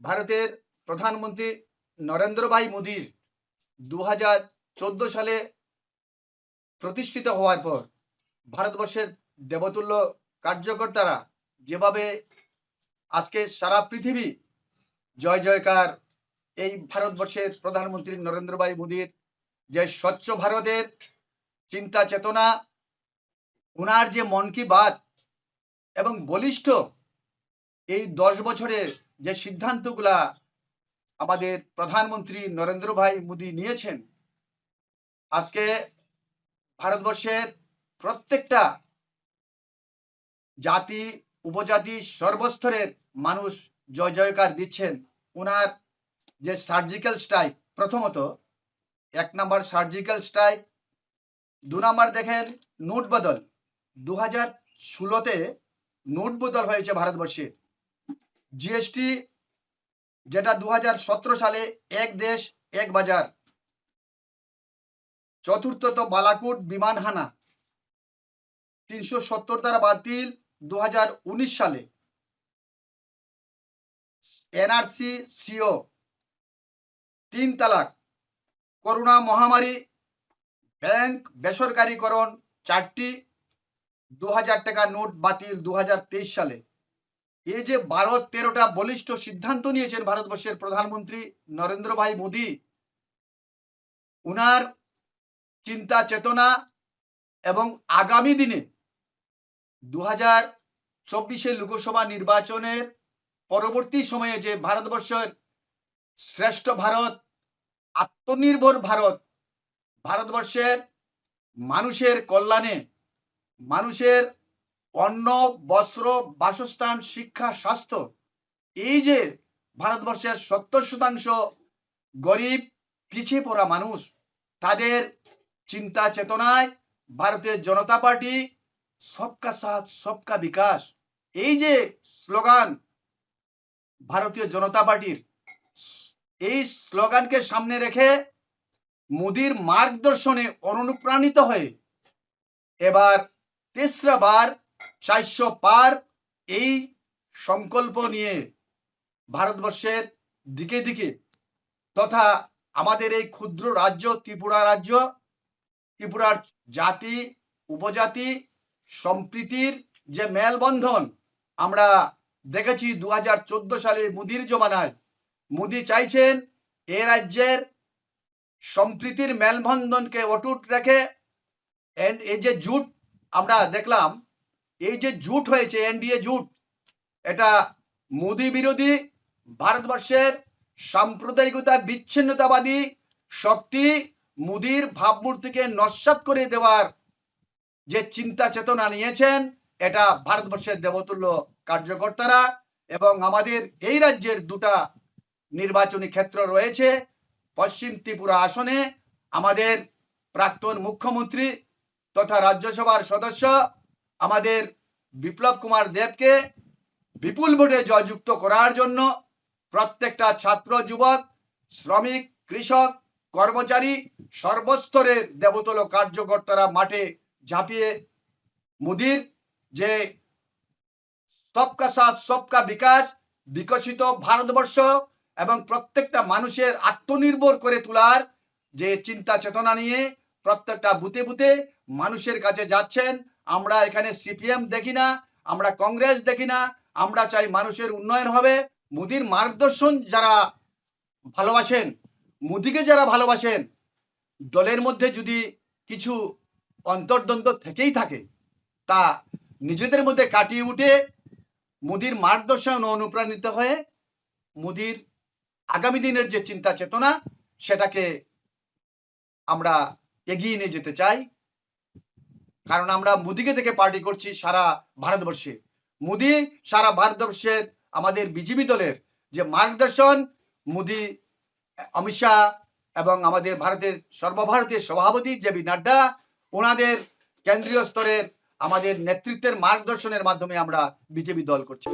ভারতের প্রধানমন্ত্রী নরেন্দ্র ভাই মোদীর 2014 সালে প্রতিষ্ঠিত হওয়ার পর ভারতবর্ষের দেবতুল্য কার্যকর্তারা যেভাবে আজকে সারা পৃথিবী জয় জয়কার এই ভারতবর্ষের প্রধানমন্ত্রী নরেন্দ্র ভাই মোদীর যে স্বচ্ছ ভারতের চিন্তা চেতনা, উনার যে মন কি বাত এবং বলিষ্ঠ এই 10 বছরের যে সিদ্ধান্তগুলা আমাদের প্রধানমন্ত্রী নরেন্দ্র ভাই মোদী নিয়েছেন, আজকে ভারতবর্ষের প্রত্যেকটা জাতি উপজাতি সর্বস্তরের মানুষ জয় জয়কার দিচ্ছেন। উনার যে সার্জিক্যাল স্ট্রাইক, প্রথমত 1 নম্বর সার্জিক্যাল স্ট্রাইক, 2 নম্বর দেখেন নোট বদল। 2016-তে নোট বদল হয়েছে ভারতবর্ষে। জিএসটি যেটা 2017 সালে এক দেশ এক বাজার। চতুর্থত বালাকোট বিমান হানা 370 দ্বারা বাতিল 2019 সালে। এনআরসি সিও 3 তালাক, করোনা মহামারী, ব্যাংক বেসরকারীকরণ 4টি, 2000 টাকা নোট বাতিল 2023 সালে। এই যে 12-13টা বলিষ্ঠ সিদ্ধান্ত নিয়েছেন ভারতবর্ষের প্রধানমন্ত্রী নরেন্দ্র ভাই মোদী, উনার চিন্তা চেতনা এবং আগামী দিনে 2024 লোকসভা নির্বাচনের পরবর্তী সময়ে যে ভারতবর্ষের শ্রেষ্ঠ ভারত, আত্মনির্ভর ভারত, ভারতবর্ষের মানুষের কল্যাণে, মানুষের অন্ন বস্ত্র বাসস্থান শিক্ষা স্বাস্থ্য, এই যে ভারতবর্ষের 70% গরিব পিছিয়ে পড়া মানুষ, তাদের চিন্তা চেতনায় ভারতীয় জনতা পার্টি সবকা সাথ সবকা বিকাশ, এই যে স্লোগান ভারতীয় জনতা পার্টির, এই স্লোগানকে সামনে রেখে মোদীর মার্গদর্শনে অনুপ্রাণিত হয়ে এবার 3রা বার 400 পার এই সংকল্প নিয়ে ভারতবর্ষের দিকে দিকে তথা আমাদের এই ক্ষুদ্র রাজ্য ত্রিপুরা রাজ্য, ত্রিপুরার জাতি উপজাতি সম্প্রীতির যে মেলবন্ধন আমরা দেখেছি 2014 সালে মোদীর জমানায়। মোদী চাইছেন এ রাজ্যের সম্প্রীতির মেলবন্ধনকে অটুট রেখে এই যে জোট আমরা দেখলাম, এই যে জোট হয়েছে এনডিএ জোট, এটা মোদী বিরোধী ভারতবর্ষের সাম্প্রদায়িকতা বিচ্ছিন্নতাবাদী শক্তি মোদীর ভাবমূর্তিকে নস্যাৎ করে দেওয়ার যে চিন্তা চেতনা নিয়েছেন, এটা ভারতবর্ষের দেবতুল্য কার্যকর্তারা এবং আমাদের এই রাজ্যের 2টা নির্বাচনী ক্ষেত্র রয়েছে। পশ্চিম ত্রিপুরা আসনে আমাদের প্রাক্তন মুখ্যমন্ত্রী তথা রাজ্যসভার সদস্য আমাদের বিপ্লব কুমার দেবকে বিপুল ভোটে জয়যুক্ত করার জন্য প্রত্যেকটা ছাত্র যুবক শ্রমিক কৃষক কর্মচারী সর্বস্তরের দেবতুল্য কার্যকর্তারা মাঠে ঝাঁপিয়ে মোদীর যে সবকা সাথ সবকা বিকাশ, বিকশিত ভারতবর্ষ এবং প্রত্যেকটা মানুষের আত্মনির্ভর করে তোলার যে চিন্তা চেতনা নিয়ে প্রত্যেকটা বুথে বুথে মানুষের কাছে যাচ্ছেন। আমরা এখানে সিপিএম দেখি না, আমরা কংগ্রেস দেখি না, আমরা চাই মানুষের উন্নয়ন হবে। মোদীর মার্গদর্শন যারা ভালোবাসেন, মোদীকে যারা ভালোবাসেন, দলের মধ্যে যদি কিছু অন্তর্দ্বন্দ্ব থেকেই থাকে তা নিজেদের মধ্যে কাটিয়ে উঠে মোদীর মার্গদর্শন অনুপ্রাণিত হয়ে মোদীর আগামী দিনের যে চিন্তা চেতনা সেটাকে আমরা এগিয়ে নিয়ে যেতে চাই। কারণ আমরা মোদীকে থেকে পার্টি করছি সারা ভারতবর্ষে। মোদী সারা ভারতবর্ষের আমাদের বিজেপি দলের যে মার্গদর্শন, মোদী অমিত শাহ এবং আমাদের ভারতের সর্বভারতীয় সভাপতি জেপি নাড্ডা, ওনাদের কেন্দ্রীয় স্তরের আমাদের নেতৃত্বের মার্গদর্শনের মাধ্যমে আমরা বিজেপি দল করছি।